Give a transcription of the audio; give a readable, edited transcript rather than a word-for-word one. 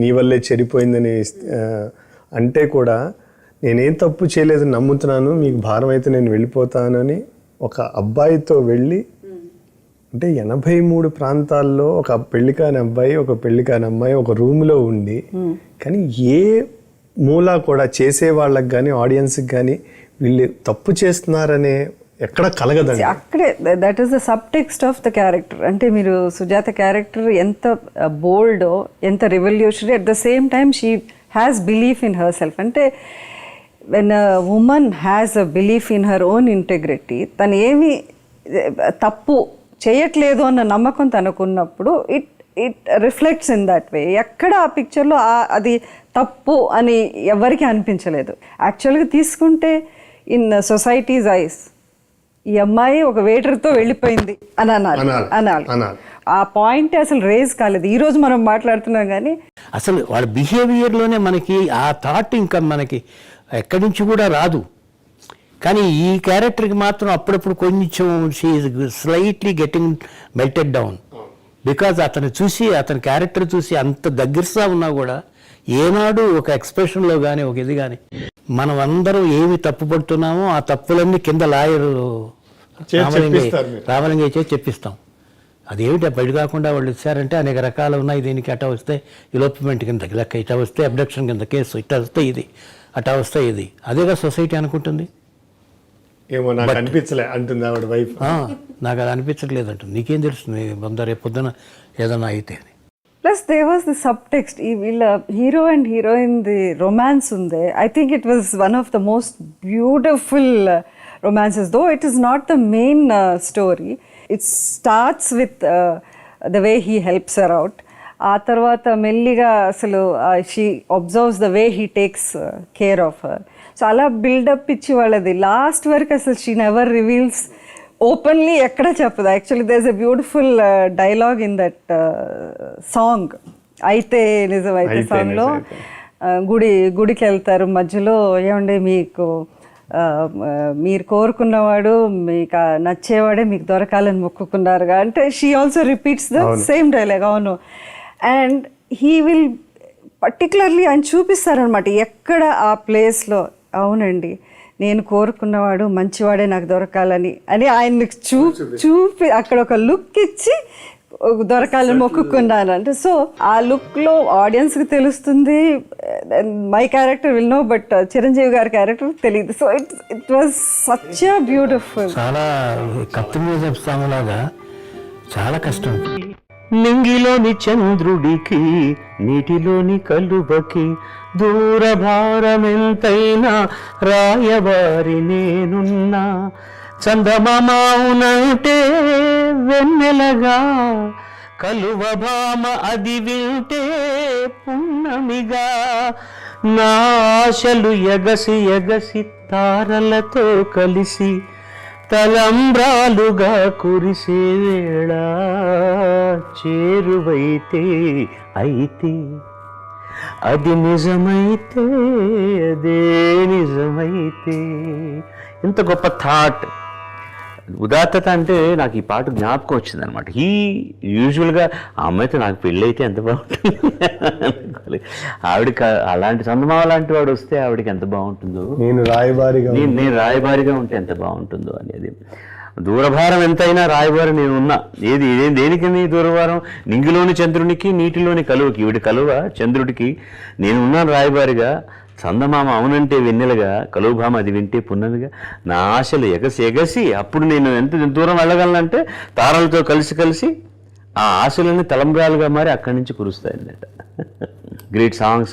నీ వల్లే చెడిపోయిందని అంటే కూడా నేనేం తప్పు చేయలేదు నమ్ముతున్నాను, మీకు భారం అయితే నేను వెళ్ళిపోతానని ఒక అబ్బాయితో వెళ్ళి, అంటే 83 ప్రాంతాల్లో ఒక పెళ్లి కాని అబ్బాయి ఒక పెళ్లి కాని అమ్మాయి ఒక రూమ్లో ఉండి, కానీ ఏ మూలా కూడా చేసే వాళ్ళకి కానీ ఆడియన్స్కి కానీ వీళ్ళు తప్పు చేస్తున్నారనే ఎక్కడ కలగదండి. అక్కడే that is the subtext of the character. అంటే మీరు సుజాత క్యారెక్టర్ ఎంత బోల్డో, ఎంత revolutionary, at the same time she has belief in herself. అంటే when a woman has a belief in her own integrity, తను ఏమి తప్పు చేయట్లేదు అన్న నమ్మకం తనకున్నప్పుడు it reflects in that way. ఎక్కడ ఆ పిక్చర్లో అది తప్పు అని ఎవరికి అనిపించలేదు. యాక్చువల్గా తీసుకుంటే ఇన్ సొసైటీస్ ఐస్ ఈ అమ్మాయి ఒక వెయిటర్తో వెళ్ళిపోయింది అని అనాలి. ఆ పాయింట్ అసలు రేజ్ కాలేదు. ఈ రోజు మనం మాట్లాడుతున్నాం కానీ అసలు వాళ్ళ బిహేవియర్లోనే మనకి ఆ థాట్ ఇంకా మనకి ఎక్కడి నుంచి కూడా రాదు. కానీ ఈ క్యారెక్టర్కి మాత్రం అప్పుడప్పుడు కొంచెం she slightly getting melted down. Because అతను చూసి, అతని క్యారెక్టర్ చూసి అంత దగ్గరగా ఉన్నా కూడా ఏనాడు ఒక ఎక్స్ప్రెషన్లో కానీ ఒక ఇది కానీ మనం అందరం ఏమి తప్పు పడుతున్నామో ఆ తప్పులన్నీ కింద లాయరు రామలింగయ్య చేసి చెప్పిస్తాం. అదేమిటి బయట కాకుండా వాళ్ళు ఇచ్చారంటే అనేక రకాలు ఉన్నాయి. దీనికి అటా వస్తే ఎలోప్మెంట్ కింద లెక్క, ఇటా వస్తే అబ్డక్షన్ కింద కేసు, ఇటా వస్తే ఇది, అటా వస్తే ఇది. అదేగా సొసైటీ అనుకుంటుంది. ఏమో నాకు అనిపించలే అంటుంది ఆవిడ వైఫ్. నాకు అది అనిపించట్లేదు అంటుంది. నీకేం తెలుస్తుంది రేపు పొద్దున ఏదన్నా అయితే. Plus they was the subtext. ఈ వీళ్ళ hero and heroine the romance ఉంది. I think it was one of the most beautiful romances, though it is not the main story. It starts with the way he helps her out. ఆ తర్వాత మెల్లిగా అసలు she absorbs the way he takes care of her. So అలా buildup ఇచ్చి వాళ్ళది last వరకు అసలు she never reveals openly, ఎక్కడ చెప్పదు. Actually there is a beautiful dialogue in that song, అయితే నిజమైతే సాంగ్లో గుడికి వెళ్తారు, మధ్యలో ఏమంటే మీకు మీరు కోరుకున్నవాడు మీకు నచ్చేవాడే మీకు దొరకాలని మొక్కుకున్నారుగా అంటే she also repeats the same dialogue. అవును. అండ్ హీ విల్ పర్టికులర్లీ ఆయన చూపిస్తారనమాట ఎక్కడ ఆ ప్లేస్లో, అవునండి నేను కోరుకున్నవాడు మంచివాడే నాకు దొరకాలని అని ఆయన చూపి అక్కడ ఒక లుక్ ఇచ్చి దొరకాలని మొక్కుకున్నాను అంటే. సో ఆ లుక్లో ఆడియన్స్కి తెలుస్తుంది, my character will know, but Chiranjeevi గారి క్యారెక్టర్ తెలియదు. So it was such a beautiful. చాలా కత్తి మీద చెప్తామలాగా చాలా కష్టం. నింగిలోని చంద్రుడికి నీటిలోని కలువకి దూరభారమెంతైనా రాయబారి నేనున్నా, చందమామౌనంటే వెన్నెలగా, కలువ భామ అది వింటే పున్నమిగా, నా ఆశలు ఎగసి ఎగసి తారలతో కలిసి తలంబ్రాలుగా కురిసే వేళ చేరువైతే అయితే అది నిజమైతే అదే నిజమైతే. ఇంత గొప్ప థాట్, ఉదాత్తత అంటే నాకు ఈ పాట జ్ఞాపకం వచ్చింది అనమాట. యూజువల్గా ఆ అమ్మాయితో నాకు పెళ్ళి అయితే ఎంత బాగుంటుంది, ఆవిడకి అలాంటి చందమామ లాంటి వాడు వస్తే ఆవిడకి ఎంత బాగుంటుందో, నేను రాయబారిగా ఉంటే ఎంత బాగుంటుందో అనేది. దూరభారం ఎంతైనా రాయబారి నేను ఉన్నా. దేనికి దూరభారం? నింగిలోని చంద్రునికి నీటిలోని కలువకి, ఈవిడ కలువ చంద్రుడికి, నేను ఉన్నాను రాయబారిగా, చందమామ అవునంటే వెన్నెలగా, కలువుభామ అది వింటే పున్నమిగా, నా ఆశలు ఎగసి ఎగసి అప్పుడు నేను ఎంత దూరం వెళ్ళగలనంటే తారలతో కలిసి కలిసి ఆ ఆశలన్నీ తలంబ్రాలుగా మారి అక్కడి నుంచి కురుస్తాయి అన్నమాట. Great songs.